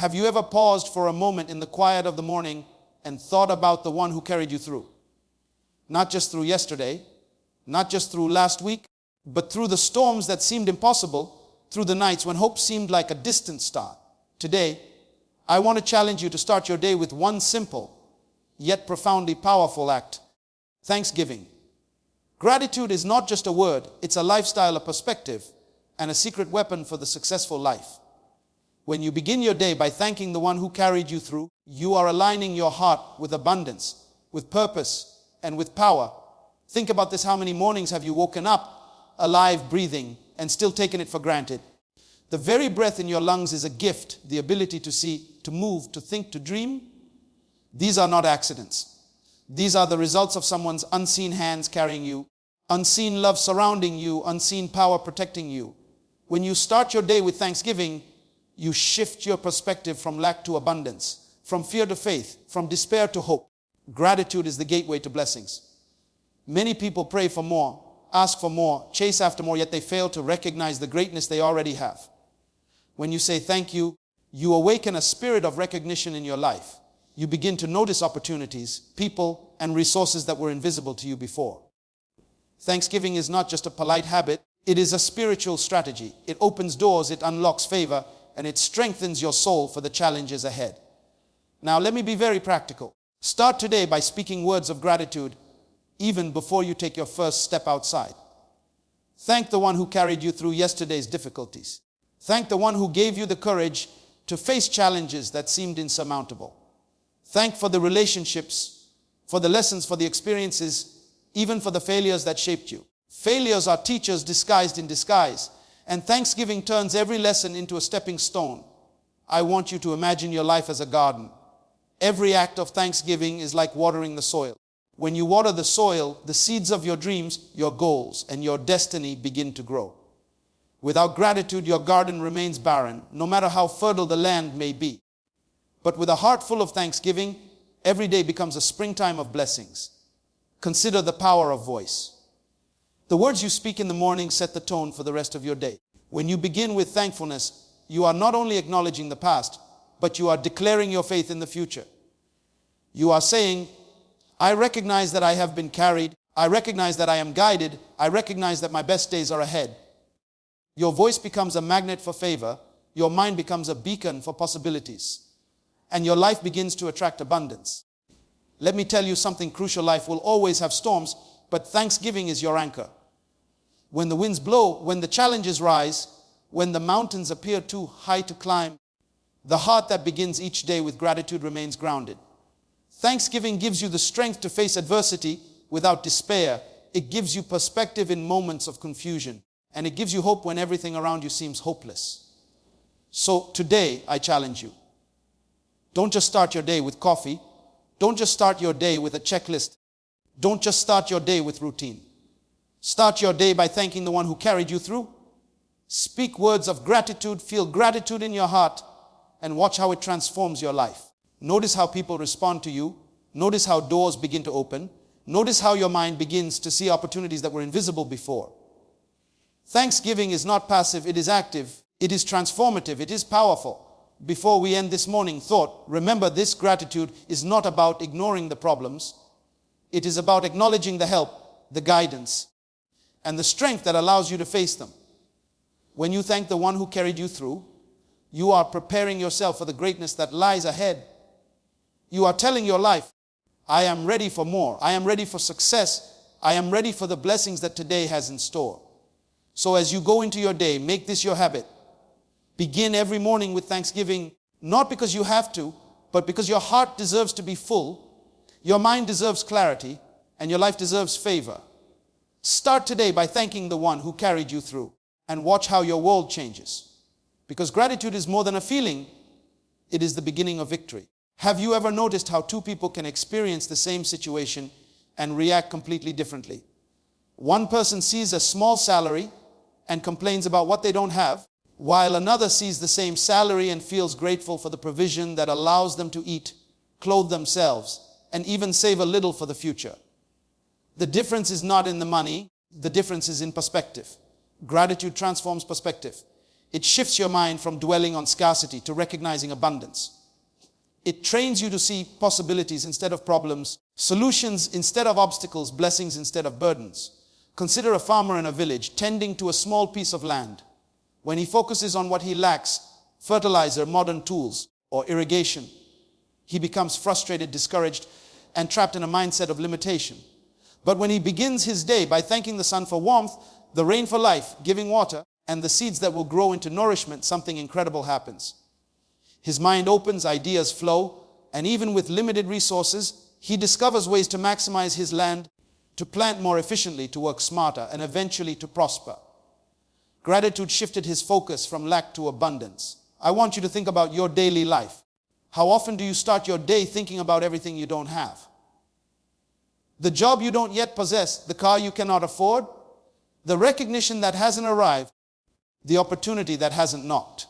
Have you ever paused for a moment in the quiet of the morning and thought about the one who carried you through? Not just through yesterday, not just through last week, but through the storms that seemed impossible, through the nights when hope seemed like a distant star. Today, I want to challenge you to start your day with one simple, yet profoundly powerful act: thanksgiving. Gratitude is not just a word, it's a lifestyle, a perspective, and a secret weapon for the successful life. When you begin your day by thanking the one who carried you through, you are aligning your heart with abundance, with purpose, and with power. Think about this: how many mornings have you woken up, alive, breathing, and still taken it for granted? The very breath in your lungs is a gift, the ability to see, to move, to think, to dream. These are not accidents. These are the results of someone's unseen hands carrying you, unseen love surrounding you, unseen power protecting you. When you start your day with thanksgiving, you shift your perspective from lack to abundance, from fear to faith, from despair to hope. Gratitude is the gateway to blessings. Many people pray for more, ask for more, chase after more, yet they fail to recognize the greatness they already have. When you say thank you, you awaken a spirit of recognition in your life. You begin to notice opportunities, people, and resources that were invisible to you before. Thanksgiving is not just a polite habit, it is a spiritual strategy. It opens doors, it unlocks favor, and it strengthens your soul for the challenges ahead. Now, let me be very practical. Start today by speaking words of gratitude even before you take your first step outside. Thank the one who carried you through yesterday's difficulties. Thank the one who gave you the courage to face challenges that seemed insurmountable. Thank for the relationships, for the lessons, for the experiences, even for the failures that shaped you. Failures are teachers disguised in disguise, and thanksgiving turns every lesson into a stepping stone. I want you to imagine your life as a garden. Every act of thanksgiving is like watering the soil. When you water the soil, the seeds of your dreams, your goals, and your destiny begin to grow. Without gratitude, your garden remains barren, no matter how fertile the land may be. But with a heart full of thanksgiving, every day becomes a springtime of blessings. Consider the power of voice. The words you speak in the morning set the tone for the rest of your day. When you begin with thankfulness, you are not only acknowledging the past, but you are declaring your faith in the future. You are saying, I recognize that I have been carried. I recognize that I am guided. I recognize that my best days are ahead. Your voice becomes a magnet for favor. Your mind becomes a beacon for possibilities. And your life begins to attract abundance. Let me tell you something crucial: life will always have storms, but thanksgiving is your anchor. When the winds blow, when the challenges rise, when the mountains appear too high to climb, the heart that begins each day with gratitude remains grounded. Thanksgiving gives you the strength to face adversity without despair. It gives you perspective in moments of confusion, and it gives you hope when everything around you seems hopeless. So today, I challenge you. Don't just start your day with coffee. Don't just start your day with a checklist. Don't just start your day with routine. Start your day by thanking the one who carried you through. Speak words of gratitude, feel gratitude in your heart, and watch how it transforms your life. Notice how people respond to you. Notice how doors begin to open. Notice how your mind begins to see opportunities that were invisible before. Thanksgiving is not passive, it is active. It is transformative, it is powerful. Before we end this morning thought, remember, this gratitude is not about ignoring the problems. It is about acknowledging the help, the guidance, and the strength that allows you to face them. When you thank the one who carried you through, you are preparing yourself for the greatness that lies ahead. You are telling your life, I am ready for more. I am ready for success. I am ready for the blessings that today has in store. So as you go into your day, make this your habit. Begin every morning with thanksgiving, not because you have to, but because your heart deserves to be full, your mind deserves clarity, and your life deserves favor. Start today by thanking the one who carried you through, and watch how your world changes. Because gratitude is more than a feeling, it is the beginning of victory. Have you ever noticed how two people can experience the same situation and react completely differently? One person sees a small salary and complains about what they don't have, while another sees the same salary and feels grateful for the provision that allows them to eat, clothe themselves, and even save a little for the future. The difference is not in the money, the difference is in perspective. Gratitude transforms perspective. It shifts your mind from dwelling on scarcity to recognizing abundance. It trains you to see possibilities instead of problems, solutions instead of obstacles, blessings instead of burdens. Consider a farmer in a village tending to a small piece of land. When he focuses on what he lacks, fertilizer, modern tools, or irrigation, he becomes frustrated, discouraged, and trapped in a mindset of limitation. But when he begins his day by thanking the sun for warmth, the rain for life, giving water, and the seeds that will grow into nourishment, something incredible happens. His mind opens, ideas flow, and even with limited resources, he discovers ways to maximize his land, to plant more efficiently, to work smarter, and eventually to prosper. Gratitude shifted his focus from lack to abundance. I want you to think about your daily life. How often do you start your day thinking about everything you don't have? The job you don't yet possess, the car you cannot afford, the recognition that hasn't arrived, the opportunity that hasn't knocked.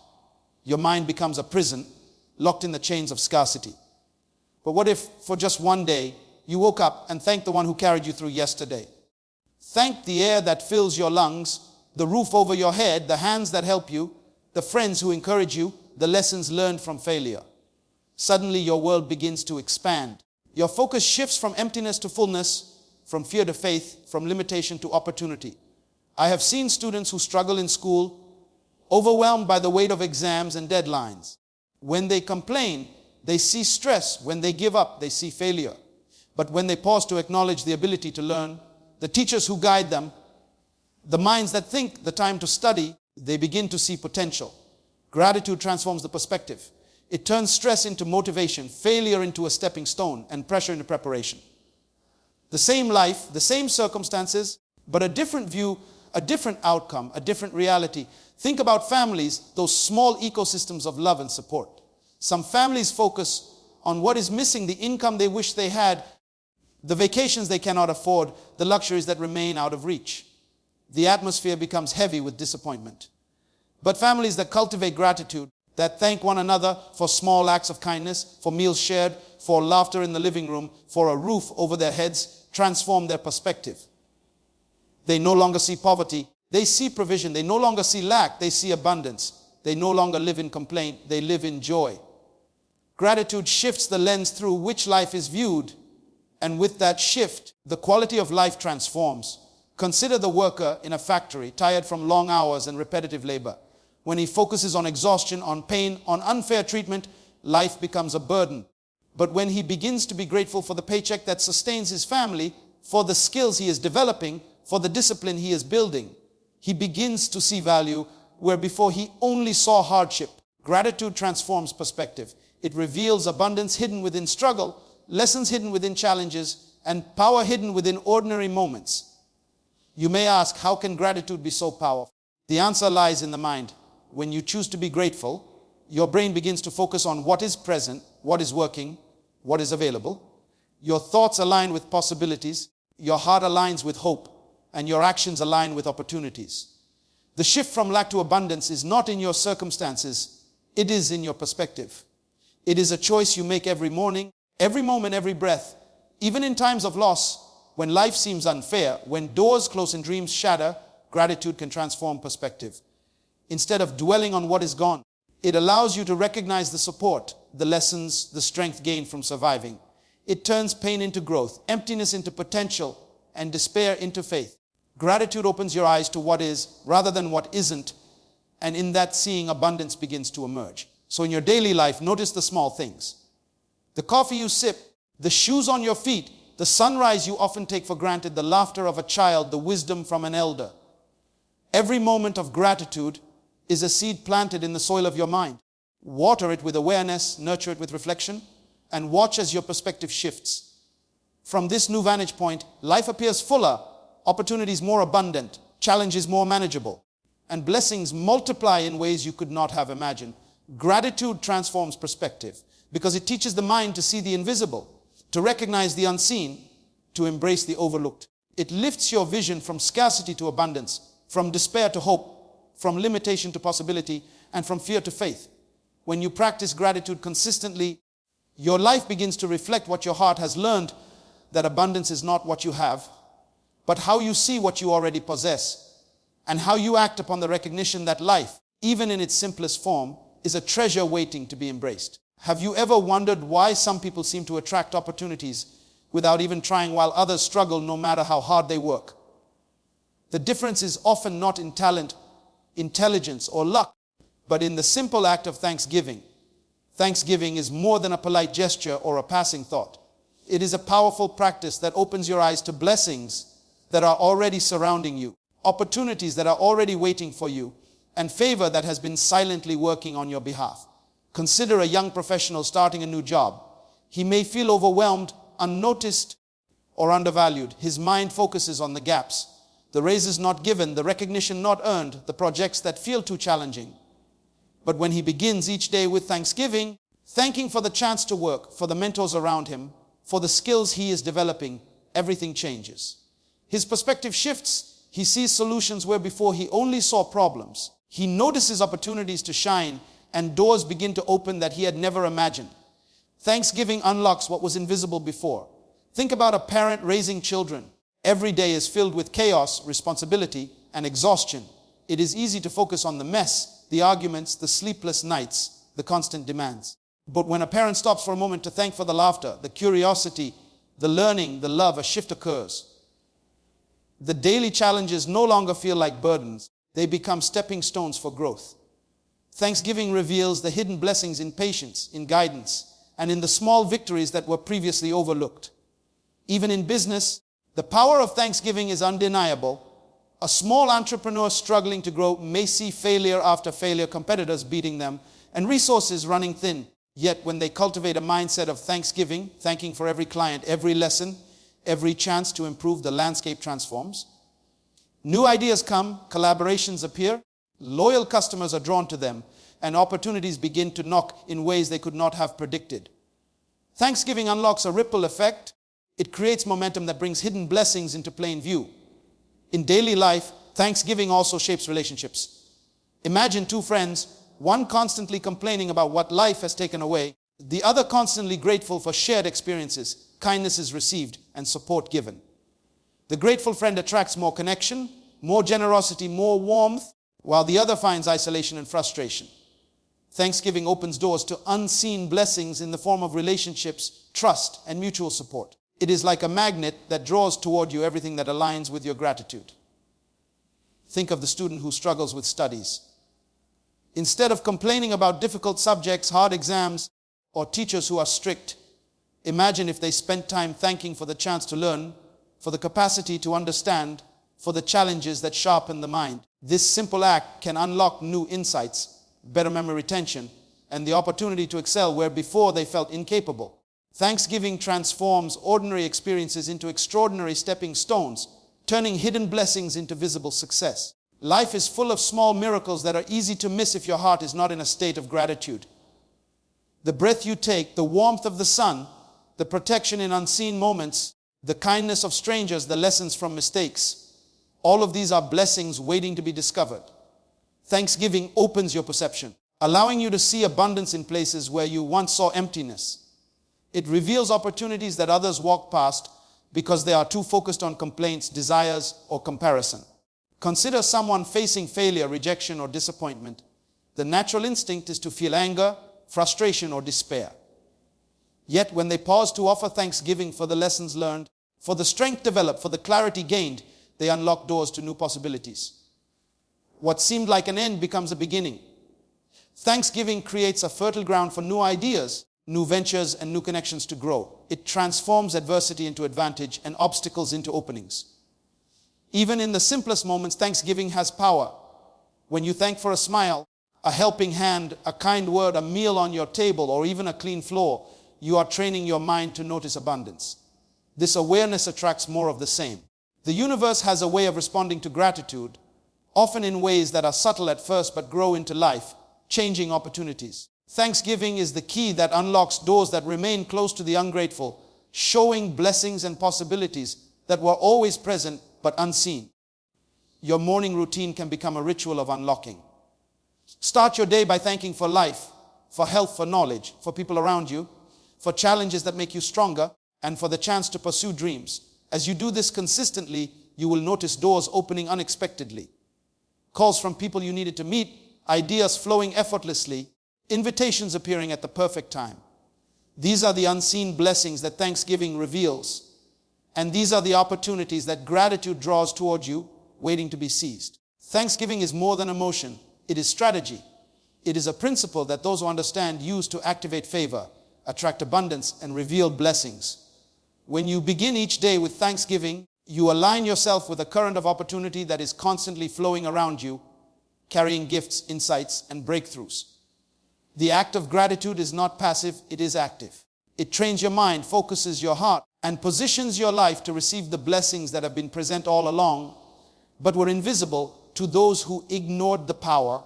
Your mind becomes a prison, locked in the chains of scarcity. But what if, for just one day, you woke up and thanked the one who carried you through yesterday? Thank the air that fills your lungs, the roof over your head, the hands that help you, the friends who encourage you, the lessons learned from failure. Suddenly your world begins to expand. Your focus shifts from emptiness to fullness, from fear to faith, from limitation to opportunity. I have seen students who struggle in school, overwhelmed by the weight of exams and deadlines. When they complain, they see stress. When they give up, they see failure. But when they pause to acknowledge the ability to learn, the teachers who guide them, the minds that think, the time to study, they begin to see potential. Gratitude transforms the perspective. It turns stress into motivation, failure into a stepping stone, and pressure into preparation. The same life, the same circumstances, but a different view, a different outcome, a different reality. Think about families, those small ecosystems of love and support. Some families focus on what is missing, the income they wish they had, the vacations they cannot afford, the luxuries that remain out of reach. The atmosphere becomes heavy with disappointment. But families that cultivate gratitude, that thank one another for small acts of kindness, for meals shared, for laughter in the living room, for a roof over their heads, transform their perspective. They no longer see poverty. They see provision. They no longer see lack. They see abundance. They no longer live in complaint. They live in joy. Gratitude shifts the lens through which life is viewed. And with that shift, the quality of life transforms. Consider the worker in a factory, tired from long hours and repetitive labor. When he focuses on exhaustion, on pain, on unfair treatment, life becomes a burden. But when he begins to be grateful for the paycheck that sustains his family, for the skills he is developing, for the discipline he is building, he begins to see value where before he only saw hardship. Gratitude transforms perspective. It reveals abundance hidden within struggle, lessons hidden within challenges, and power hidden within ordinary moments. You may ask, how can gratitude be so powerful? The answer lies in the mind. When you choose to be grateful, your brain begins to focus on what is present, what is working, what is available. Your thoughts align with possibilities, your heart aligns with hope, and your actions align with opportunities. The shift from lack to abundance is not in your circumstances, it is in your perspective. It is a choice you make every morning, every moment, every breath. Even in times of loss, when life seems unfair, when doors close and dreams shatter, gratitude can transform perspective. Instead of dwelling on what is gone, it allows you to recognize the support, the lessons, the strength gained from surviving. It turns pain into growth, emptiness into potential, and despair into faith. Gratitude opens your eyes to what is rather than what isn't, and in that seeing, abundance begins to emerge. So in your daily life, notice the small things. The coffee you sip, the shoes on your feet, the sunrise you often take for granted, the laughter of a child, the wisdom from an elder. Every moment of gratitude is a seed planted in the soil of your mind. Water it with awareness, nurture it with reflection, and watch as your perspective shifts. From this new vantage point, life appears fuller, opportunities more abundant, challenges more manageable, and blessings multiply in ways you could not have imagined. Gratitude transforms perspective because it teaches the mind to see the invisible, to recognize the unseen, to embrace the overlooked. It lifts your vision from scarcity to abundance, from despair to hope, from limitation to possibility, and from fear to faith. When you practice gratitude consistently, your life begins to reflect what your heart has learned, that abundance is not what you have, but how you see what you already possess, and how you act upon the recognition that life, even in its simplest form, is a treasure waiting to be embraced. Have you ever wondered why some people seem to attract opportunities without even trying, while others struggle no matter how hard they work? The difference is often not in talent, intelligence, or luck, but in the simple act of thanksgiving. Thanksgiving is more than a polite gesture or a passing thought. It is a powerful practice that opens your eyes to blessings that are already surrounding you, opportunities that are already waiting for you, and favor that has been silently working on your behalf. Consider a young professional starting a new job. He may feel overwhelmed, unnoticed, or undervalued. His mind focuses on the gaps, the raises not given, the recognition not earned, the projects that feel too challenging. But when he begins each day with thanksgiving, thanking for the chance to work, for the mentors around him, for the skills he is developing, everything changes. His perspective shifts. He sees solutions where before he only saw problems. He notices opportunities to shine, and doors begin to open that he had never imagined. Thanksgiving unlocks what was invisible before. Think about a parent raising children. Every day is filled with chaos, responsibility, and exhaustion. It is easy to focus on the mess, the arguments, the sleepless nights, the constant demands. But when a parent stops for a moment to thank for the laughter, the curiosity, the learning, the love, a shift occurs. The daily challenges no longer feel like burdens. They become stepping stones for growth. Thanksgiving reveals the hidden blessings in patience, in guidance, and in the small victories that were previously overlooked. Even in business, the power of thanksgiving is undeniable. A small entrepreneur struggling to grow may see failure after failure, competitors beating them, and resources running thin. Yet when they cultivate a mindset of thanksgiving, thanking for every client, every lesson, every chance to improve, the landscape transforms. New ideas come, collaborations appear, loyal customers are drawn to them, and opportunities begin to knock in ways they could not have predicted. Thanksgiving unlocks a ripple effect. It creates momentum that brings hidden blessings into plain view. In daily life, thanksgiving also shapes relationships. Imagine two friends, one constantly complaining about what life has taken away, the other constantly grateful for shared experiences, kindnesses received, and support given. The grateful friend attracts more connection, more generosity, more warmth, while the other finds isolation and frustration. Thanksgiving opens doors to unseen blessings in the form of relationships, trust, and mutual support. It is like a magnet that draws toward you everything that aligns with your gratitude. Think of the student who struggles with studies. Instead of complaining about difficult subjects, hard exams, or teachers who are strict, imagine if they spent time thanking for the chance to learn, for the capacity to understand, for the challenges that sharpen the mind. This simple act can unlock new insights, better memory retention, and the opportunity to excel where before they felt incapable. Thanksgiving transforms ordinary experiences into extraordinary stepping stones, turning hidden blessings into visible success. Life is full of small miracles that are easy to miss if your heart is not in a state of gratitude. The breath you take, the warmth of the sun, the protection in unseen moments, the kindness of strangers, the lessons from mistakes. All of these are blessings waiting to be discovered. Thanksgiving opens your perception, allowing you to see abundance in places where you once saw emptiness. It reveals opportunities that others walk past because they are too focused on complaints, desires, or comparison. Consider someone facing failure, rejection, or disappointment. The natural instinct is to feel anger, frustration, or despair. Yet when they pause to offer thanksgiving for the lessons learned, for the strength developed, for the clarity gained, they unlock doors to new possibilities. What seemed like an end becomes a beginning. Thanksgiving creates a fertile ground for new ideas, new ventures, and new connections to grow. It transforms adversity into advantage and obstacles into openings. Even in the simplest moments, thanksgiving has power. When you thank for a smile, a helping hand, a kind word, a meal on your table, or even a clean floor, you are training your mind to notice abundance. This awareness attracts more of the same. The universe has a way of responding to gratitude, often in ways that are subtle at first but grow into life, changing opportunities. Thanksgiving is the key that unlocks doors that remain closed to the ungrateful, showing blessings and possibilities that were always present but unseen. Your morning routine can become a ritual of unlocking. Start your day by thanking for life, for health, for knowledge, for people around you, for challenges that make you stronger, and for the chance to pursue dreams. As you do this consistently, you will notice doors opening unexpectedly. Calls from people you needed to meet, ideas flowing effortlessly, invitations appearing at the perfect time. These are the unseen blessings that Thanksgiving reveals, and these are the opportunities that gratitude draws toward you, waiting to be seized. Thanksgiving is more than emotion. It is strategy. It is a principle that those who understand use to activate favor, attract abundance, and reveal blessings. When you begin each day with thanksgiving, you align yourself with a current of opportunity that is constantly flowing around you, carrying gifts, insights, and breakthroughs. The act of gratitude is not passive, it is active. It trains your mind, focuses your heart, and positions your life to receive the blessings that have been present all along, but were invisible to those who ignored the power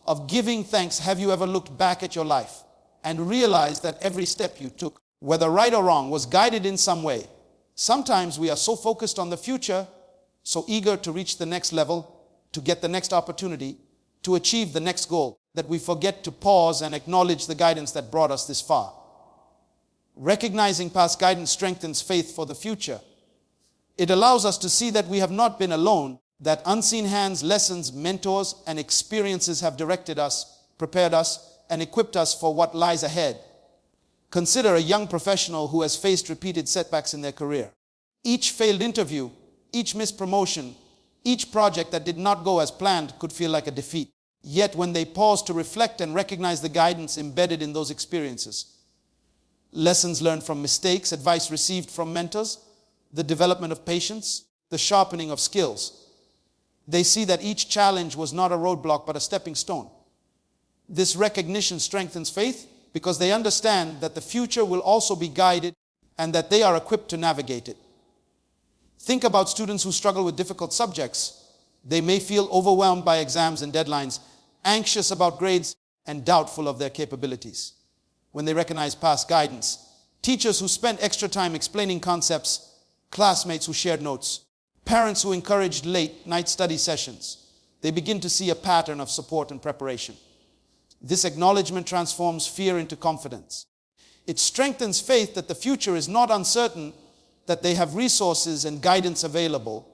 of giving thanks. Have you ever looked back at your life and realized that every step you took, whether right or wrong, was guided in some way? Sometimes we are so focused on the future, so eager to reach the next level, to get the next opportunity, to achieve the next goal, that we forget to pause and acknowledge the guidance that brought us this far. Recognizing past guidance strengthens faith for the future. It allows us to see that we have not been alone, that unseen hands, lessons, mentors, and experiences have directed us, prepared us, and equipped us for what lies ahead. Consider a young professional who has faced repeated setbacks in their career. Each failed interview, each missed promotion, each project that did not go as planned could feel like a defeat. Yet when they pause to reflect and recognize the guidance embedded in those experiences, lessons learned from mistakes, advice received from mentors, the development of patience, the sharpening of skills, they see that each challenge was not a roadblock but a stepping stone. This recognition strengthens faith because they understand that the future will also be guided and that they are equipped to navigate it. Think about students who struggle with difficult subjects. They may feel overwhelmed by exams and deadlines, anxious about grades, and doubtful of their capabilities. When they recognize past guidance, teachers who spent extra time explaining concepts, classmates who shared notes, parents who encouraged late-night study sessions, they begin to see a pattern of support and preparation. This acknowledgement transforms fear into confidence. It strengthens faith that the future is not uncertain, that they have resources and guidance available,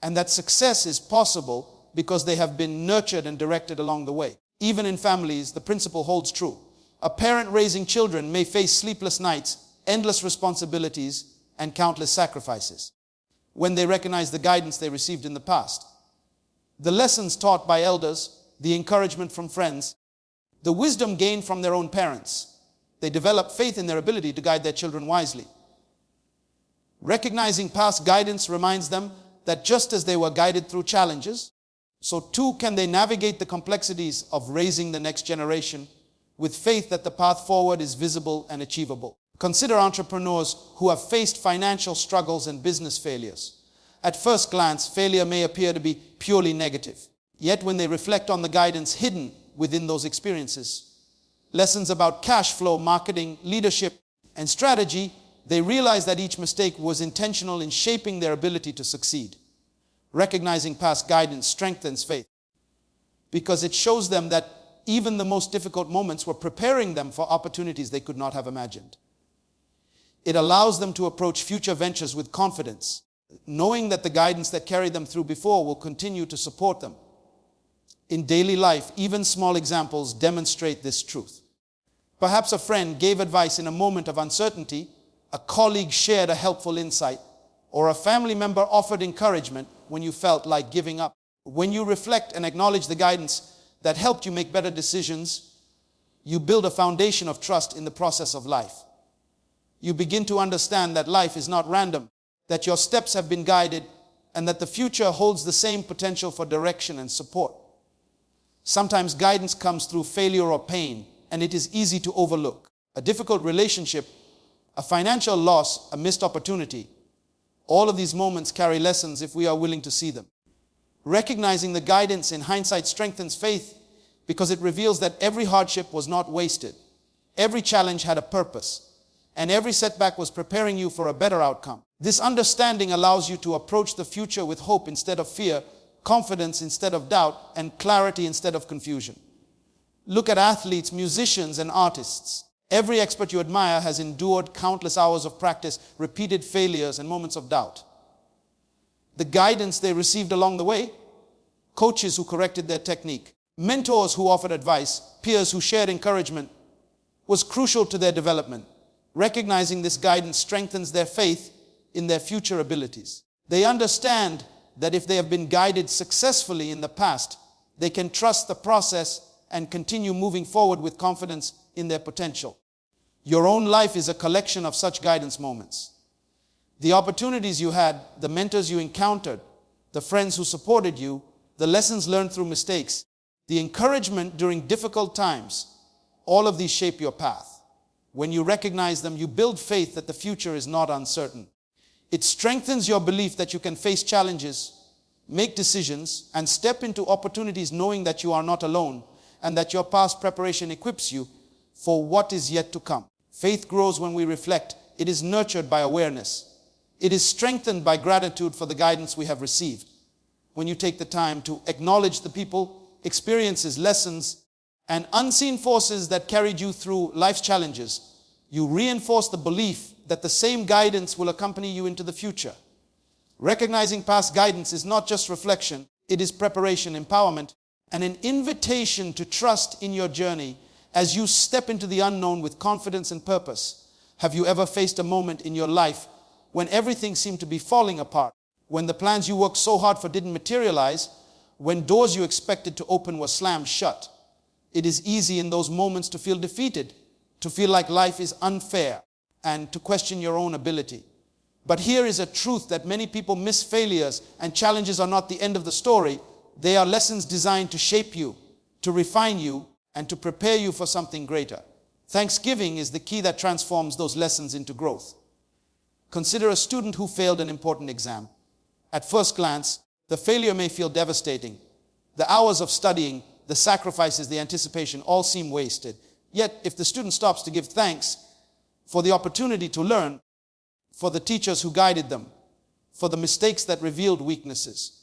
and that success is possible because they have been nurtured and directed along the way. Even in families, the principle holds true. A parent raising children may face sleepless nights, endless responsibilities, and countless sacrifices when they recognize the guidance they received in the past. The lessons taught by elders, the encouragement from friends, the wisdom gained from their own parents. They develop faith in their ability to guide their children wisely. Recognizing past guidance reminds them that just as they were guided through challenges, so too can they navigate the complexities of raising the next generation with faith that the path forward is visible and achievable. Consider entrepreneurs who have faced financial struggles and business failures. At first glance, failure may appear to be purely negative. Yet when they reflect on the guidance hidden within those experiences, lessons about cash flow, marketing, leadership, and strategy, they realize that each mistake was intentional in shaping their ability to succeed. Recognizing past guidance strengthens faith because it shows them that even the most difficult moments were preparing them for opportunities they could not have imagined. It allows them to approach future ventures with confidence, knowing that the guidance that carried them through before will continue to support them. In daily life, even small examples demonstrate this truth. Perhaps a friend gave advice in a moment of uncertainty, a colleague shared a helpful insight, or a family member offered encouragement when you felt like giving up. When you reflect and acknowledge the guidance that helped you make better decisions, you build a foundation of trust in the process of life. You begin to understand that life is not random, that your steps have been guided, and that the future holds the same potential for direction and support. Sometimes guidance comes through failure or pain, and it is easy to overlook. A difficult relationship, a financial loss, a missed opportunity. All of these moments carry lessons if we are willing to see them. Recognizing the guidance in hindsight strengthens faith because it reveals that every hardship was not wasted. Every challenge had a purpose, and every setback was preparing you for a better outcome. This understanding allows you to approach the future with hope instead of fear, confidence instead of doubt, and clarity instead of confusion. Look at athletes, musicians, and artists. Every expert you admire has endured countless hours of practice, repeated failures, and moments of doubt. The guidance they received along the way, coaches who corrected their technique, Mentors who offered advice, peers who shared encouragement, was crucial to their development. Recognizing this guidance strengthens their faith in their future abilities. They understand that if they have been guided successfully in the past, they can trust the process and continue moving forward with confidence in their potential. Your own life is a collection of such guidance moments. The opportunities you had, the mentors you encountered, the friends who supported you, the lessons learned through mistakes, the encouragement during difficult times, all of these shape your path. When you recognize them, you build faith that the future is not uncertain. It strengthens your belief that you can face challenges, make decisions, and step into opportunities knowing that you are not alone and that your past preparation equips you for what is yet to come. Faith grows when we reflect. It is nurtured by awareness. It is strengthened by gratitude for the guidance we have received. When you take the time to acknowledge the people, experiences, lessons, and unseen forces that carried you through life's challenges, you reinforce the belief that the same guidance will accompany you into the future. Recognizing past guidance is not just reflection, it is preparation, empowerment, and an invitation to trust in your journey as you step into the unknown with confidence and purpose. Have you ever faced a moment in your life when everything seemed to be falling apart, when the plans you worked so hard for didn't materialize, when doors you expected to open were slammed shut? It is easy in those moments to feel defeated, to feel like life is unfair, and to question your own ability. But here is a truth that many people miss: failures and challenges are not the end of the story. They are lessons designed to shape you, to refine you, and to prepare you for something greater. Thanksgiving is the key that transforms those lessons into growth. Consider a student who failed an important exam. At first glance, the failure may feel devastating. The hours of studying, the sacrifices, the anticipation all seem wasted. Yet, if the student stops to give thanks for the opportunity to learn, for the teachers who guided them, for the mistakes that revealed weaknesses,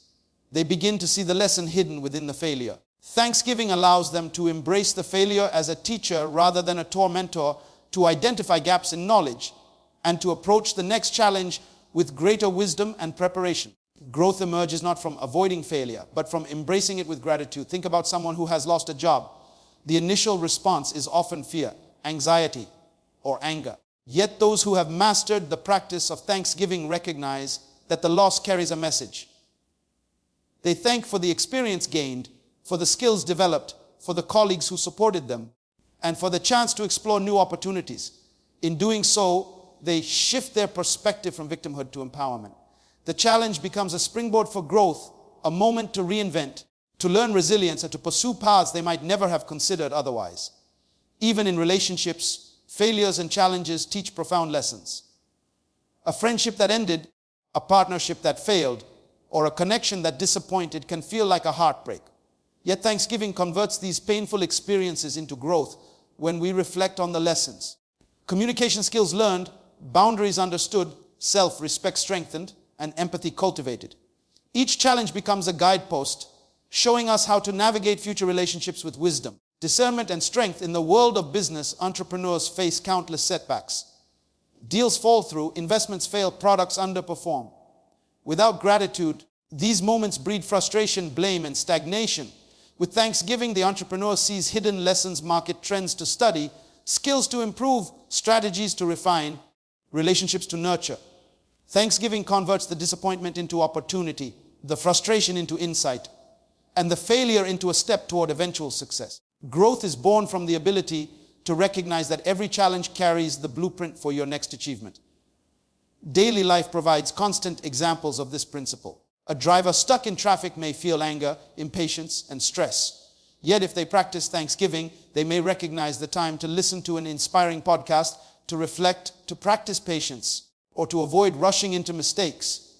they begin to see the lesson hidden within the failure. Thanksgiving allows them to embrace the failure as a teacher rather than a tormentor, to identify gaps in knowledge, and to approach the next challenge with greater wisdom and preparation. Growth emerges not from avoiding failure, but from embracing it with gratitude. Think about someone who has lost a job. The initial response is often fear, anxiety, or anger. Yet those who have mastered the practice of thanksgiving recognize that the loss carries a message. They thank for the experience gained, for the skills developed, for the colleagues who supported them, and for the chance to explore new opportunities. In doing so, they shift their perspective from victimhood to empowerment. The challenge becomes a springboard for growth, a moment to reinvent, to learn resilience, and to pursue paths they might never have considered otherwise. Even in relationships, failures and challenges teach profound lessons. A friendship that ended, a partnership that failed, or a connection that disappointed can feel like a heartbreak. Yet Thanksgiving converts these painful experiences into growth when we reflect on the lessons. Communication skills learned, boundaries understood, self-respect strengthened, and empathy cultivated. Each challenge becomes a guidepost, showing us how to navigate future relationships with wisdom, discernment, and strength. In the world of business, entrepreneurs face countless setbacks. Deals fall through, investments fail, products underperform. Without gratitude, these moments breed frustration, blame, and stagnation. With Thanksgiving, the entrepreneur sees hidden lessons, market trends to study, skills to improve, strategies to refine, relationships to nurture. Thanksgiving converts the disappointment into opportunity, the frustration into insight, and the failure into a step toward eventual success. Growth is born from the ability to recognize that every challenge carries the blueprint for your next achievement. Daily life provides constant examples of this principle. A driver stuck in traffic may feel anger, impatience, and stress. Yet if they practice Thanksgiving, they may recognize the time to listen to an inspiring podcast, to reflect, to practice patience, or to avoid rushing into mistakes.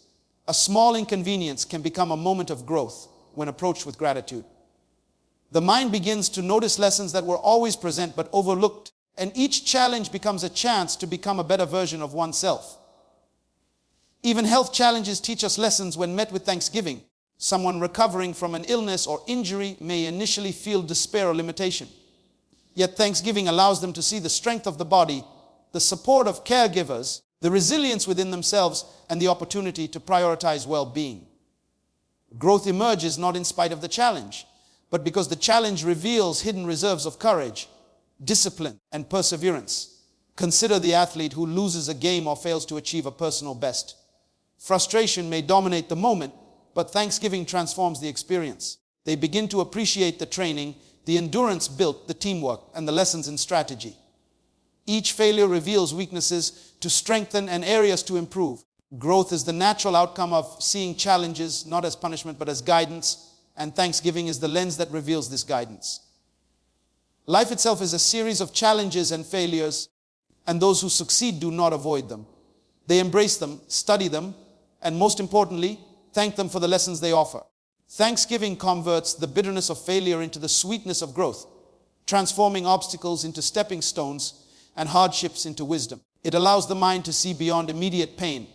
A small inconvenience can become a moment of growth when approached with gratitude. The mind begins to notice lessons that were always present but overlooked, and each challenge becomes a chance to become a better version of oneself. Even health challenges teach us lessons when met with Thanksgiving. Someone recovering from an illness or injury may initially feel despair or limitation. Yet Thanksgiving allows them to see the strength of the body, the support of caregivers, the resilience within themselves, and the opportunity to prioritize well-being. Growth emerges not in spite of the challenge, but because the challenge reveals hidden reserves of courage, discipline, and perseverance. Consider the athlete who loses a game or fails to achieve a personal best. Frustration may dominate the moment, but thanksgiving transforms the experience. They begin to appreciate the training, the endurance built, the teamwork, and the lessons in strategy. Each failure reveals weaknesses to strengthen and areas to improve. Growth is the natural outcome of seeing challenges not as punishment but as guidance, and thanksgiving is the lens that reveals this guidance. Life itself is a series of challenges and failures, and those who succeed do not avoid them. They embrace them, study them, and most importantly, thank them for the lessons they offer. Thanksgiving converts the bitterness of failure into the sweetness of growth, transforming obstacles into stepping stones and hardships into wisdom. It allows the mind to see beyond immediate pain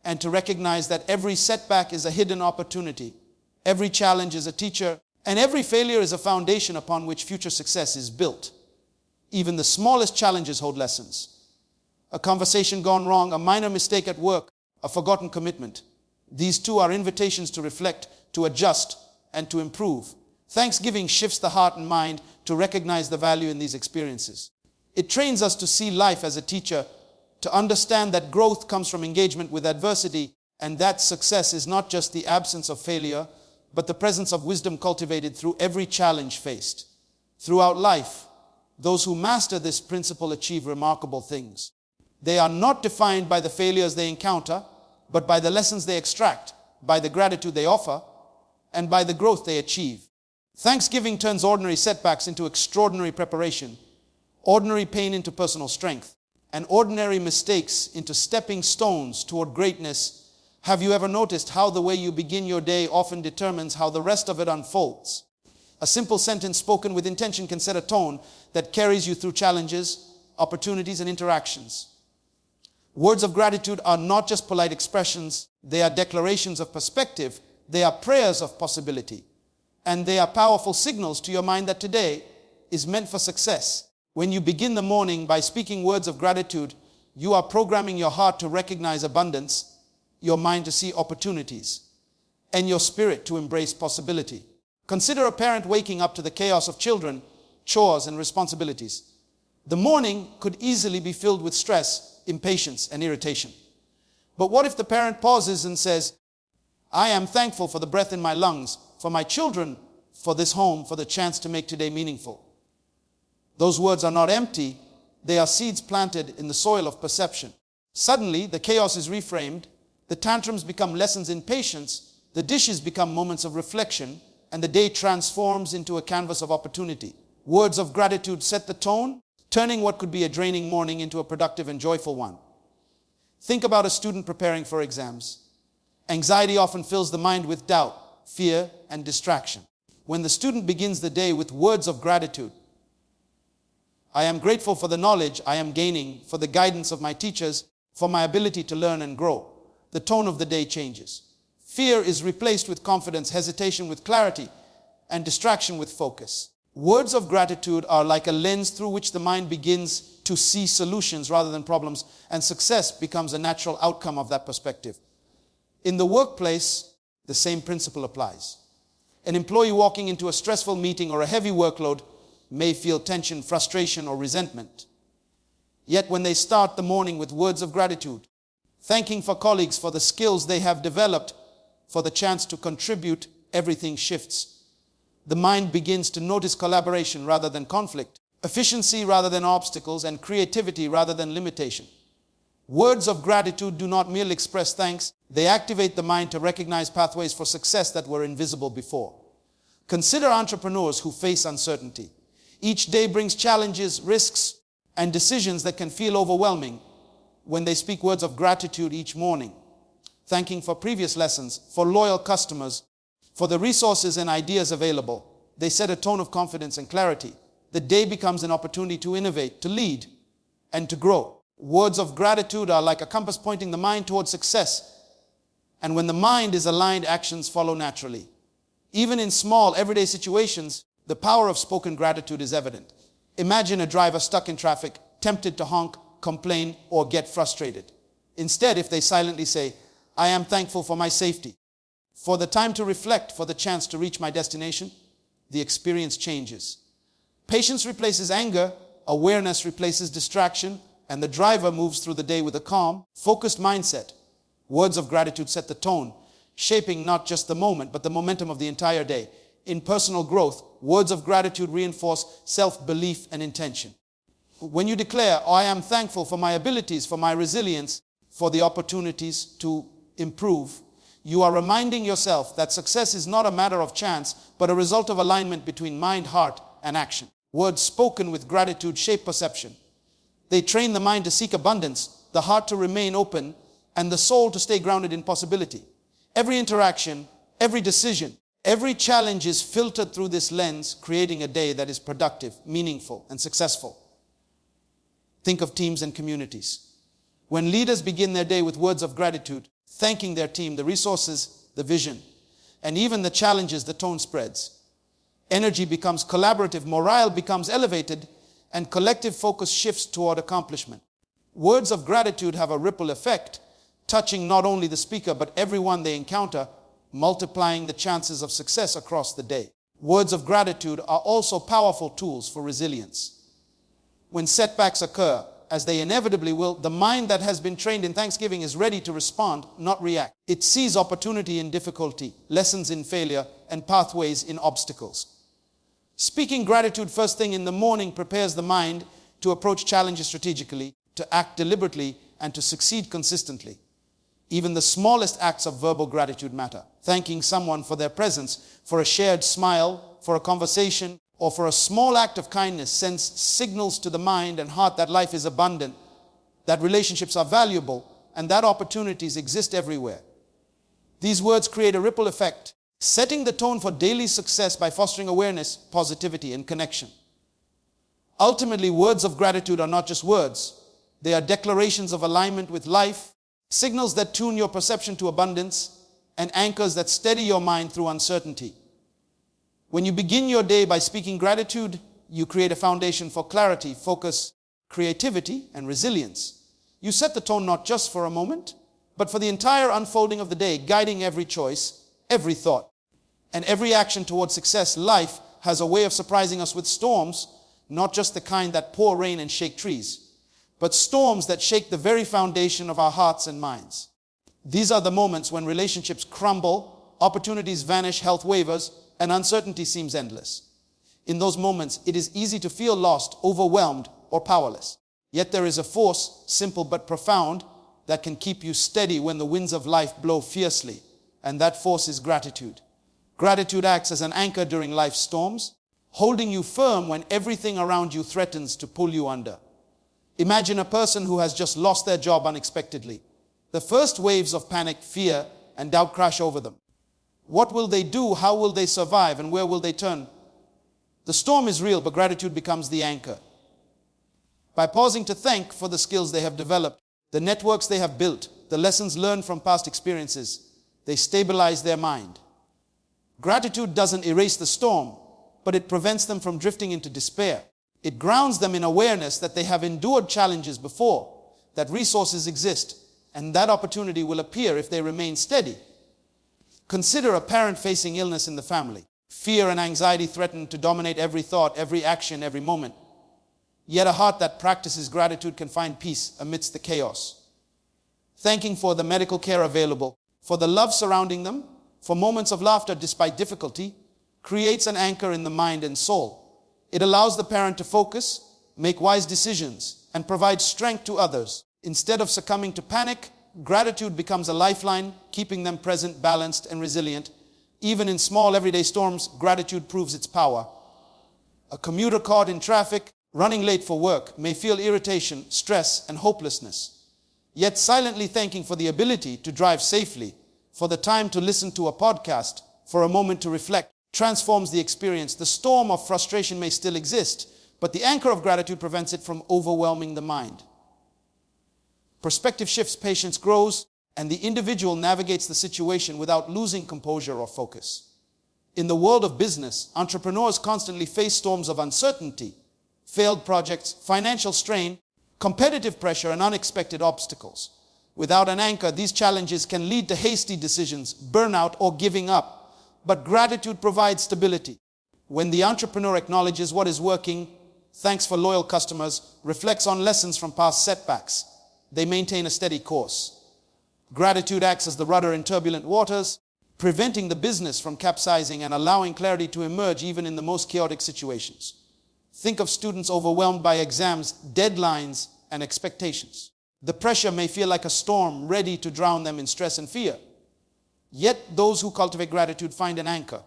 and to recognize that every setback is a hidden opportunity, every challenge is a teacher, and every failure is a foundation upon which future success is built. Even the smallest challenges hold lessons. A conversation gone wrong, a minor mistake at work, a forgotten commitment. These too are invitations to reflect, to adjust, and to improve. Thanksgiving shifts the heart and mind to recognize the value in these experiences. It trains us to see life as a teacher, to understand that growth comes from engagement with adversity, and that success is not just the absence of failure, but the presence of wisdom cultivated through every challenge faced. Throughout life, those who master this principle achieve remarkable things. They are not defined by the failures they encounter, but by the lessons they extract, by the gratitude they offer, and by the growth they achieve. Thanksgiving turns ordinary setbacks into extraordinary preparation, ordinary pain into personal strength, and ordinary mistakes into stepping stones toward greatness. Have you ever noticed how the way you begin your day often determines how the rest of it unfolds? A simple sentence spoken with intention can set a tone that carries you through challenges, opportunities, and interactions. Words of gratitude are not just polite expressions, they are declarations of perspective, they are prayers of possibility, and they are powerful signals to your mind that today is meant for success. When you begin the morning by speaking words of gratitude, you are programming your heart to recognize abundance, your mind to see opportunities, and your spirit to embrace possibility. Consider a parent waking up to the chaos of children, chores, and responsibilities. The morning could easily be filled with stress, impatience, and irritation. But what if the parent pauses and says, I am thankful for the breath in my lungs, for my children, for this home, for the chance to make today meaningful. Those words are not empty, they are seeds planted in the soil of perception. Suddenly, the chaos is reframed, the tantrums become lessons in patience, the dishes become moments of reflection, and the day transforms into a canvas of opportunity. Words of gratitude set the tone, turning what could be a draining morning into a productive and joyful one. Think about a student preparing for exams. Anxiety often fills the mind with doubt, fear, and distraction. When the student begins the day with words of gratitude, I am grateful for the knowledge I am gaining, for the guidance of my teachers, for my ability to learn and grow. The tone of the day changes. Fear is replaced with confidence, hesitation with clarity, and distraction with focus. Words of gratitude are like a lens through which the mind begins to see solutions rather than problems, and success becomes a natural outcome of that perspective. In the workplace, the same principle applies. An employee walking into a stressful meeting or a heavy workload may feel tension, frustration, or resentment. Yet when they start the morning with words of gratitude, thanking for colleagues for the skills they have developed, for the chance to contribute, everything shifts. The mind begins to notice collaboration rather than conflict, efficiency rather than obstacles, and creativity rather than limitation. Words of gratitude do not merely express thanks, they activate the mind to recognize pathways for success that were invisible before. Consider entrepreneurs who face uncertainty. Each day brings challenges, risks, and decisions that can feel overwhelming. When they speak words of gratitude each morning, thanking for previous lessons, for loyal customers, for the resources and ideas available, they set a tone of confidence and clarity. The day becomes an opportunity to innovate, to lead, and to grow. Words of gratitude are like a compass pointing the mind towards success. And when the mind is aligned, actions follow naturally. Even in small, everyday situations, the power of spoken gratitude is evident. Imagine a driver stuck in traffic, tempted to honk, complain, or get frustrated. Instead, if they silently say, I am thankful for my safety, for the time to reflect, for the chance to reach my destination, the experience changes. Patience replaces anger, awareness replaces distraction, and the driver moves through the day with a calm, focused mindset. Words of gratitude set the tone, shaping not just the moment, but the momentum of the entire day. In personal growth, words of gratitude reinforce self-belief and intention. When you declare, I am thankful for my abilities, for my resilience, for the opportunities to improve, you are reminding yourself that success is not a matter of chance, but a result of alignment between mind, heart, and action. Words spoken with gratitude shape perception. They train the mind to seek abundance, the heart to remain open, and the soul to stay grounded in possibility. Every interaction, every decision, every challenge is filtered through this lens, creating a day that is productive, meaningful, and successful. Think of teams and communities. When leaders begin their day with words of gratitude, thanking their team, the resources, the vision, and even the challenges, the tone spreads. Energy becomes collaborative, morale becomes elevated, and collective focus shifts toward accomplishment. Words of gratitude have a ripple effect, touching not only the speaker, but everyone they encounter, multiplying the chances of success across the day. Words of gratitude are also powerful tools for resilience. When setbacks occur, as they inevitably will, the mind that has been trained in thanksgiving is ready to respond, not react. It sees opportunity in difficulty, lessons in failure, and pathways in obstacles. Speaking gratitude first thing in the morning prepares the mind to approach challenges strategically, to act deliberately, and to succeed consistently. Even the smallest acts of verbal gratitude matter. Thanking someone for their presence, for a shared smile, for a conversation, or for a small act of kindness sends signals to the mind and heart that life is abundant, that relationships are valuable, and that opportunities exist everywhere. These words create a ripple effect, setting the tone for daily success by fostering awareness, positivity, and connection. Ultimately, words of gratitude are not just words. They are declarations of alignment with life, signals that tune your perception to abundance, and anchors that steady your mind through uncertainty. When you begin your day by speaking gratitude, you create a foundation for clarity, focus, creativity, and resilience. You set the tone not just for a moment, but for the entire unfolding of the day, guiding every choice, every thought, and every action towards success. Life has a way of surprising us with storms, not just the kind that pour rain and shake trees, but storms that shake the very foundation of our hearts and minds. These are the moments when relationships crumble, opportunities vanish, health wavers, and uncertainty seems endless. In those moments, it is easy to feel lost, overwhelmed, or powerless. Yet there is a force, simple but profound, that can keep you steady when the winds of life blow fiercely, and that force is gratitude. Gratitude acts as an anchor during life's storms, holding you firm when everything around you threatens to pull you under. Imagine a person who has just lost their job unexpectedly. The first waves of panic, fear, and doubt crash over them. What will they do? How will they survive? And where will they turn? The storm is real, but gratitude becomes the anchor. By pausing to thank for the skills they have developed, the networks they have built, the lessons learned from past experiences, they stabilize their mind. Gratitude doesn't erase the storm, but it prevents them from drifting into despair. It grounds them in awareness that they have endured challenges before, that resources exist, and that opportunity will appear if they remain steady. Consider a parent facing illness in the family. Fear and anxiety threaten to dominate every thought, every action, every moment. Yet a heart that practices gratitude can find peace amidst the chaos. Thanking for the medical care available, for the love surrounding them, for moments of laughter despite difficulty, creates an anchor in the mind and soul. It allows the parent to focus, make wise decisions, and provide strength to others. Instead of succumbing to panic, gratitude becomes a lifeline, keeping them present, balanced, and resilient. Even in small everyday storms, gratitude proves its power. A commuter caught in traffic, running late for work, may feel irritation, stress, and hopelessness. Yet silently thanking for the ability to drive safely, for the time to listen to a podcast, for a moment to reflect, transforms the experience. The storm of frustration may still exist, but the anchor of gratitude prevents it from overwhelming the mind. Perspective shifts, patience grows, and the individual navigates the situation without losing composure or focus. In the world of business, entrepreneurs constantly face storms of uncertainty, failed projects, financial strain, competitive pressure, and unexpected obstacles. Without an anchor, these challenges can lead to hasty decisions, burnout, or giving up. But gratitude provides stability. When the entrepreneur acknowledges what is working, thanks for loyal customers, reflects on lessons from past setbacks, they maintain a steady course. Gratitude acts as the rudder in turbulent waters, preventing the business from capsizing and allowing clarity to emerge even in the most chaotic situations. Think of students overwhelmed by exams, deadlines, and expectations. The pressure may feel like a storm ready to drown them in stress and fear. Yet those who cultivate gratitude find an anchor,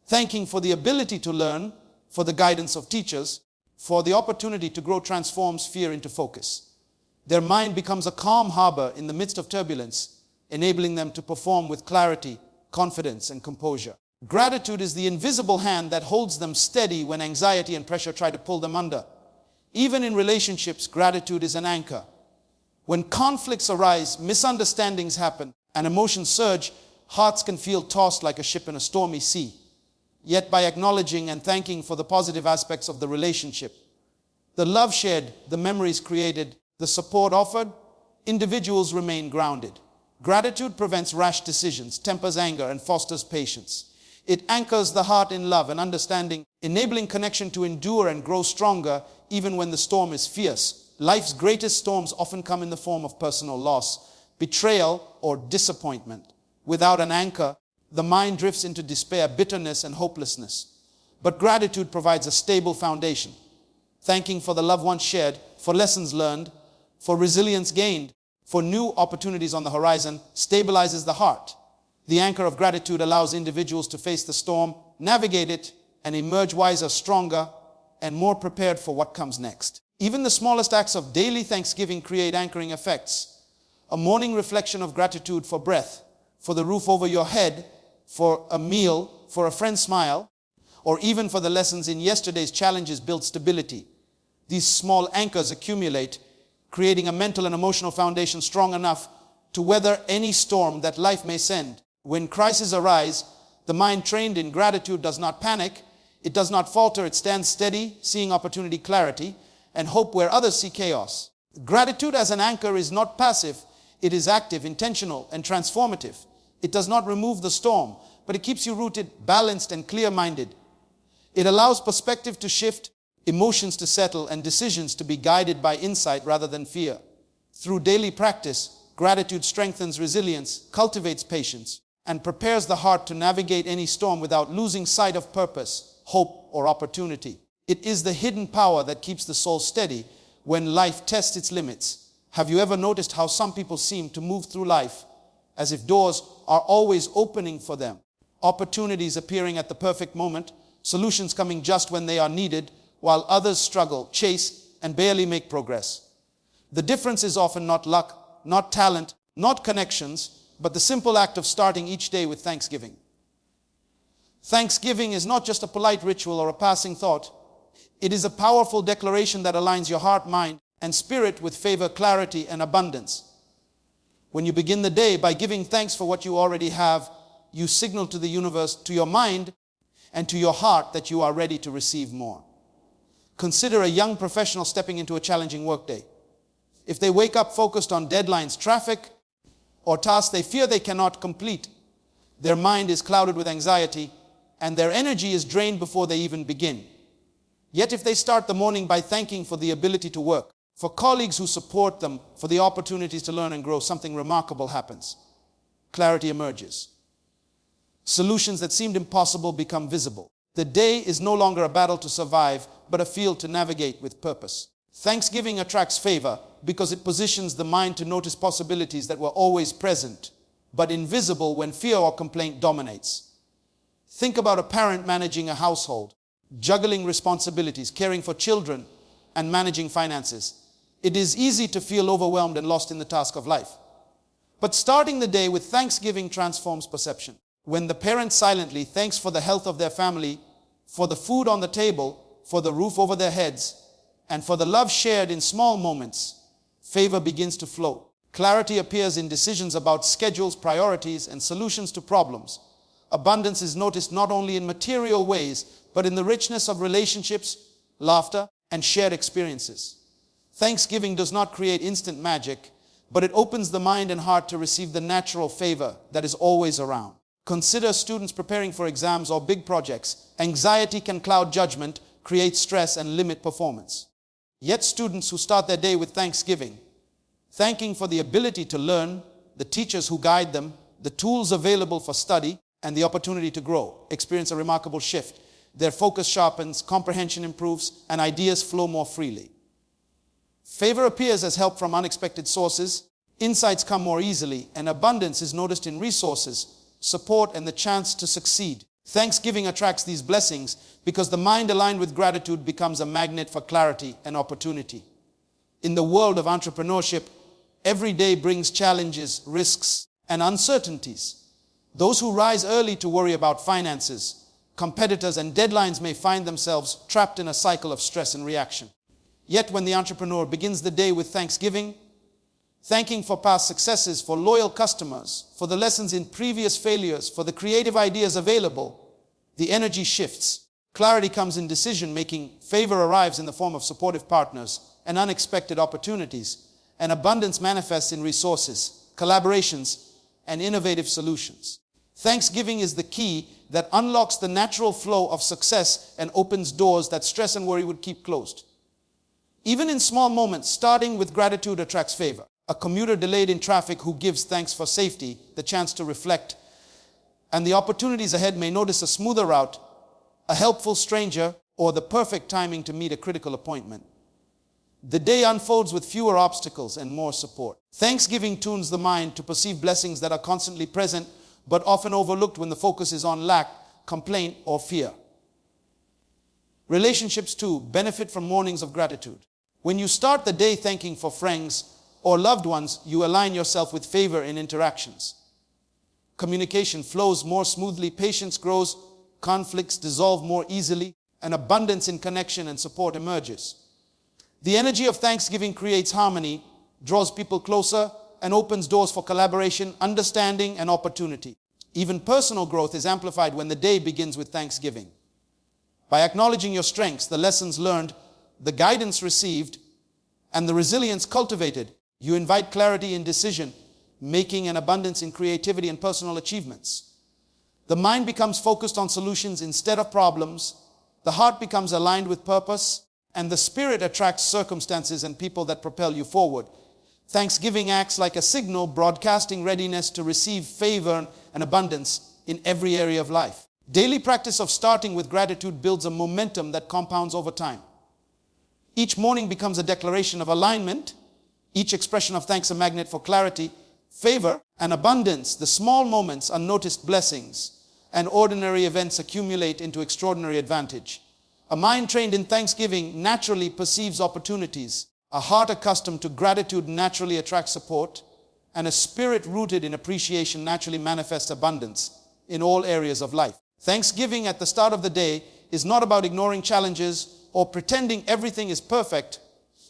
thanking for the ability to learn, for the guidance of teachers, for the opportunity to grow transforms fear into focus. Their mind becomes a calm harbor in the midst of turbulence, enabling them to perform with clarity, confidence, and composure. Gratitude is the invisible hand that holds them steady when anxiety and pressure try to pull them under. Even in relationships, gratitude is an anchor. When conflicts arise, misunderstandings happen, and emotions surge, hearts can feel tossed like a ship in a stormy sea. Yet by acknowledging and thanking for the positive aspects of the relationship, the love shared, the memories created, the support offered, individuals remain grounded. Gratitude prevents rash decisions, tempers anger, and fosters patience. It anchors the heart in love and understanding, enabling connection to endure and grow stronger even when the storm is fierce. Life's greatest storms often come in the form of personal loss, betrayal, or disappointment. Without an anchor, the mind drifts into despair, bitterness, and hopelessness. But gratitude provides a stable foundation. Thanking for the love once shared, for lessons learned, for resilience gained, for new opportunities on the horizon, stabilizes the heart. The anchor of gratitude allows individuals to face the storm, navigate it, and emerge wiser, stronger, and more prepared for what comes next. Even the smallest acts of daily thanksgiving create anchoring effects. A morning reflection of gratitude for breath, for the roof over your head, for a meal, for a friend's smile, or even for the lessons in yesterday's challenges build stability. These small anchors accumulate, creating a mental and emotional foundation strong enough to weather any storm that life may send. When crises arise, the mind trained in gratitude does not panic, it does not falter, it stands steady, seeing opportunity, clarity, and hope where others see chaos. Gratitude as an anchor is not passive, it is active, intentional, and transformative. It does not remove the storm, but it keeps you rooted, balanced, and clear-minded. It allows perspective to shift, emotions to settle, and decisions to be guided by insight rather than fear. Through daily practice, gratitude strengthens resilience, cultivates patience, and prepares the heart to navigate any storm without losing sight of purpose, hope, or opportunity. It is the hidden power that keeps the soul steady when life tests its limits. Have you ever noticed how some people seem to move through life as if doors are always opening for them? Opportunities appearing at the perfect moment, solutions coming just when they are needed, while others struggle, chase, and barely make progress. The difference is often not luck, not talent, not connections, but the simple act of starting each day with thanksgiving. Thanksgiving is not just a polite ritual or a passing thought. It is a powerful declaration that aligns your heart, mind, and spirit with favor, clarity, and abundance. When you begin the day by giving thanks for what you already have, you signal to the universe, to your mind, and to your heart that you are ready to receive more. Consider a young professional stepping into a challenging workday. If they wake up focused on deadlines, traffic, or tasks they fear they cannot complete, their mind is clouded with anxiety, and their energy is drained before they even begin. Yet if they start the morning by thanking for the ability to work, for colleagues who support them, for the opportunities to learn and grow, something remarkable happens. Clarity emerges. Solutions that seemed impossible become visible. The day is no longer a battle to survive, but a field to navigate with purpose. Thanksgiving attracts favor because it positions the mind to notice possibilities that were always present, but invisible when fear or complaint dominates. Think about a parent managing a household, juggling responsibilities, caring for children, and managing finances. It is easy to feel overwhelmed and lost in the task of life. But starting the day with thanksgiving transforms perception. When the parent silently thanks for the health of their family, for the food on the table, for the roof over their heads, and for the love shared in small moments, favor begins to flow. Clarity appears in decisions about schedules, priorities, and solutions to problems. Abundance is noticed not only in material ways, but in the richness of relationships, laughter, and shared experiences. Thanksgiving does not create instant magic, but it opens the mind and heart to receive the natural favor that is always around. Consider students preparing for exams or big projects. Anxiety can cloud judgment, create stress, and limit performance. Yet students who start their day with thanksgiving, thanking for the ability to learn, the teachers who guide them, the tools available for study, and the opportunity to grow, experience a remarkable shift. Their focus sharpens, comprehension improves, and ideas flow more freely. Favor appears as help from unexpected sources, insights come more easily, and abundance is noticed in resources, support, and the chance to succeed. Thanksgiving attracts these blessings because the mind aligned with gratitude becomes a magnet for clarity and opportunity. In the world of entrepreneurship, every day brings challenges, risks, and uncertainties. Those who rise early to worry about finances, competitors, and deadlines may find themselves trapped in a cycle of stress and reaction. Yet when the entrepreneur begins the day with thanksgiving, thanking for past successes, for loyal customers, for the lessons in previous failures, for the creative ideas available, the energy shifts. Clarity comes in decision making, favor arrives in the form of supportive partners and unexpected opportunities, and abundance manifests in resources, collaborations, and innovative solutions. Thanksgiving is the key that unlocks the natural flow of success and opens doors that stress and worry would keep closed. Even in small moments, starting with gratitude attracts favor. A commuter delayed in traffic who gives thanks for safety, the chance to reflect, and the opportunities ahead may notice a smoother route, a helpful stranger, or the perfect timing to meet a critical appointment. The day unfolds with fewer obstacles and more support. Thanksgiving tunes the mind to perceive blessings that are constantly present but often overlooked when the focus is on lack, complaint, or fear. Relationships too benefit from mornings of gratitude. When you start the day thanking for friends or loved ones, you align yourself with favor in interactions. Communication flows more smoothly, patience grows, conflicts dissolve more easily, and abundance in connection and support emerges. The energy of thanksgiving creates harmony, draws people closer, and opens doors for collaboration, understanding, and opportunity. Even personal growth is amplified when the day begins with thanksgiving. By acknowledging your strengths, the lessons learned, the guidance received, and the resilience cultivated, you invite clarity in decision, making and abundance in creativity and personal achievements. The mind becomes focused on solutions instead of problems, the heart becomes aligned with purpose, and the spirit attracts circumstances and people that propel you forward. Thanksgiving acts like a signal broadcasting readiness to receive favor and abundance in every area of life. Daily practice of starting with gratitude builds a momentum that compounds over time. Each morning becomes a declaration of alignment, each expression of thanks a magnet for clarity, favor, and abundance. The small moments, unnoticed blessings, and ordinary events accumulate into extraordinary advantage. A mind trained in thanksgiving naturally perceives opportunities. A heart accustomed to gratitude naturally attracts support, and a spirit rooted in appreciation naturally manifests abundance in all areas of life. Thanksgiving at the start of the day is not about ignoring challenges or pretending everything is perfect.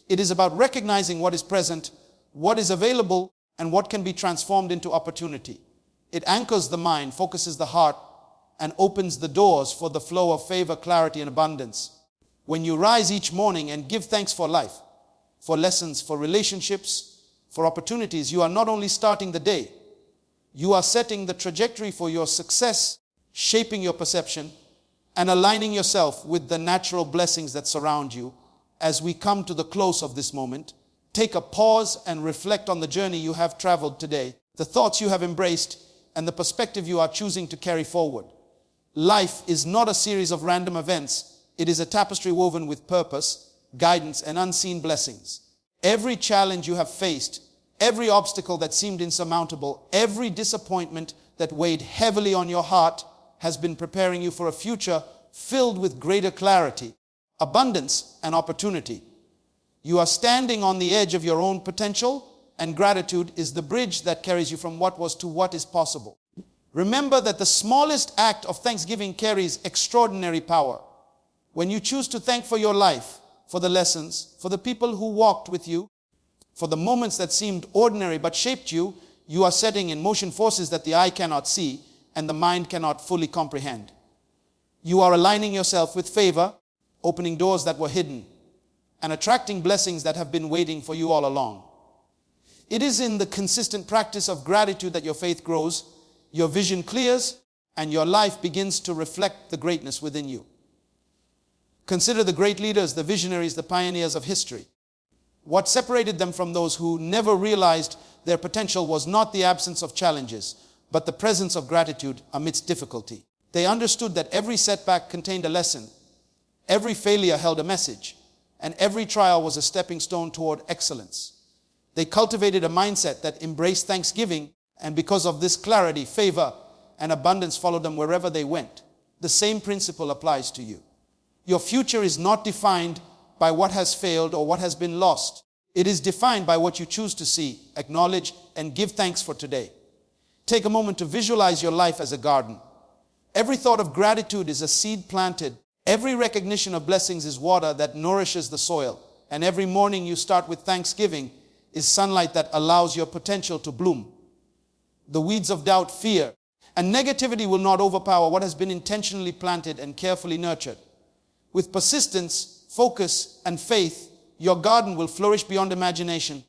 It is about recognizing what is present, what is available, and what can be transformed into opportunity. It anchors the mind, focuses the heart, and opens the doors for the flow of favor, clarity, and abundance. When you rise each morning and give thanks for life, for lessons, for relationships, for opportunities, you are not only starting the day, you are setting the trajectory for your success, shaping your perception, and aligning yourself with the natural blessings that surround you. As we come to the close of this moment, take a pause and reflect on the journey you have traveled today, the thoughts you have embraced, and the perspective you are choosing to carry forward. Life is not a series of random events. It is a tapestry woven with purpose, guidance, and unseen blessings. Every challenge you have faced, every obstacle that seemed insurmountable, every disappointment that weighed heavily on your heart has been preparing you for a future filled with greater clarity, abundance, and opportunity. You are standing on the edge of your own potential, and gratitude is the bridge that carries you from what was to what is possible. Remember that the smallest act of thanksgiving carries extraordinary power. When you choose to thank for your life, for the lessons, for the people who walked with you, for the moments that seemed ordinary but shaped you, you are setting in motion forces that the eye cannot see and the mind cannot fully comprehend. You are aligning yourself with favor, opening doors that were hidden, and attracting blessings that have been waiting for you all along. It is in the consistent practice of gratitude that your faith grows. your vision clears, and your life begins to reflect the greatness within you. Consider the great leaders, the visionaries, the pioneers of history. What separated them from those who never realized their potential was not the absence of challenges, but the presence of gratitude amidst difficulty. They understood that every setback contained a lesson, every failure held a message, and every trial was a stepping stone toward excellence. They cultivated a mindset that embraced thanksgiving, and because of this clarity, favor and abundance followed them wherever they went. The same principle applies to you. Your future is not defined by what has failed or what has been lost. It is defined by what you choose to see, acknowledge, and give thanks for today. Take a moment to visualize your life as a garden. Every thought of gratitude is a seed planted. Every recognition of blessings is water that nourishes the soil. And every morning you start with thanksgiving is sunlight that allows your potential to bloom. The weeds of doubt, fear, and negativity will not overpower what has been intentionally planted and carefully nurtured. With persistence, focus, and faith, your garden will flourish beyond imagination,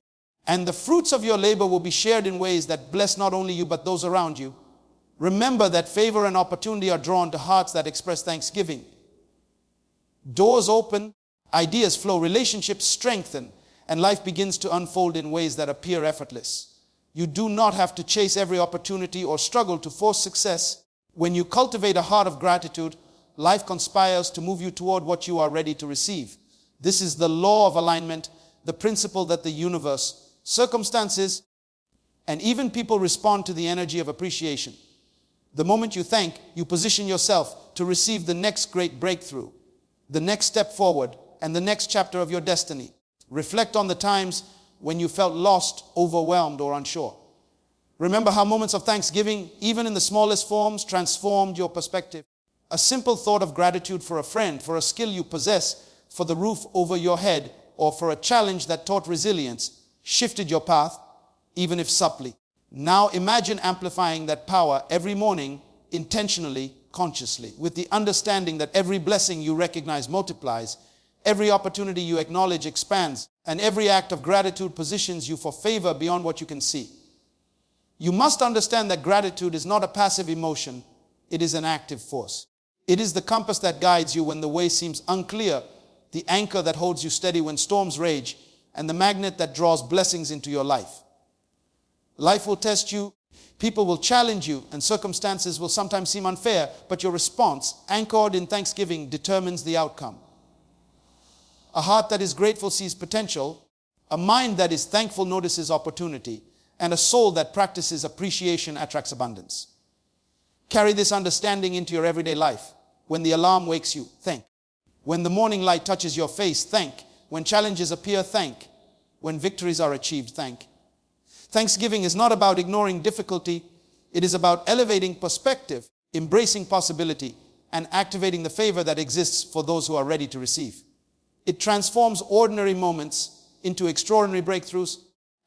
and the fruits of your labor will be shared in ways that bless not only you but those around you. Remember that favor and opportunity are drawn to hearts that express thanksgiving. Doors open, ideas flow, relationships strengthen, and life begins to unfold in ways that appear effortless. You do not have to chase every opportunity or struggle to force success. When you cultivate a heart of gratitude, life conspires to move you toward what you are ready to receive. This is the law of alignment, the principle that the universe, circumstances, and even people respond to the energy of appreciation. The moment you thank, you position yourself to receive the next great breakthrough, the next step forward, and the next chapter of your destiny. Reflect on the times when you felt lost, overwhelmed, or unsure. Remember how moments of thanksgiving, even in the smallest forms, transformed your perspective. A simple thought of gratitude for a friend, for a skill you possess, for the roof over your head, or for a challenge that taught resilience, shifted your path, even if subtly. Now imagine amplifying that power every morning, intentionally, consciously, with the understanding that every blessing you recognize multiplies, every opportunity you acknowledge expands, and every act of gratitude positions you for favor beyond what you can see. You must understand that gratitude is not a passive emotion, it is an active force. It is the compass that guides you when the way seems unclear, the anchor that holds you steady when storms rage, and the magnet that draws blessings into your life. Life will test you, people will challenge you, and circumstances will sometimes seem unfair, but your response, anchored in thanksgiving, determines the outcome. A heart that is grateful sees potential, a mind that is thankful notices opportunity, and a soul that practices appreciation attracts abundance. Carry this understanding into your everyday life. When the alarm wakes you, thank. When the morning light touches your face, thank. When challenges appear, thank. When victories are achieved, thank. Thanksgiving is not about ignoring difficulty. It is about elevating perspective, embracing possibility, and activating the favor that exists for those who are ready to receive. It transforms ordinary moments into extraordinary breakthroughs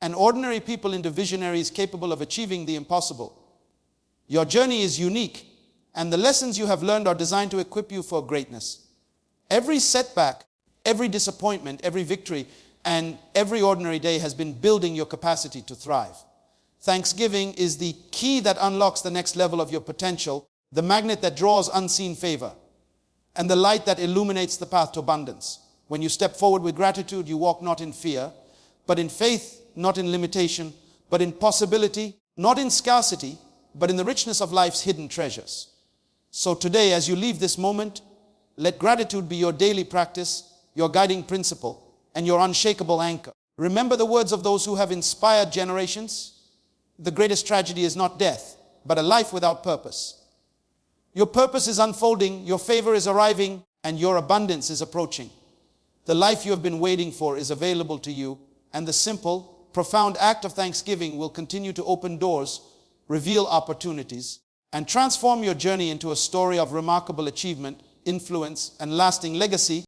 and ordinary people into visionaries capable of achieving the impossible. Your journey is unique, and the lessons you have learned are designed to equip you for greatness. Every setback, every disappointment, every victory, and every ordinary day has been building your capacity to thrive. Thanksgiving is the key that unlocks the next level of your potential, the magnet that draws unseen favor, and the light that illuminates the path to abundance. When you step forward with gratitude, you walk not in fear, but in faith, not in limitation, but in possibility, not in scarcity, but in the richness of life's hidden treasures. So today, as you leave this moment, let gratitude be your daily practice, your guiding principle, and your unshakable anchor. Remember the words of those who have inspired generations. The greatest tragedy is not death, but a life without purpose. Your purpose is unfolding, your favor is arriving, and your abundance is approaching. The life you have been waiting for is available to you, and the simple, profound act of thanksgiving will continue to open doors, reveal opportunities, and transform your journey into a story of remarkable achievement, influence, and lasting legacy.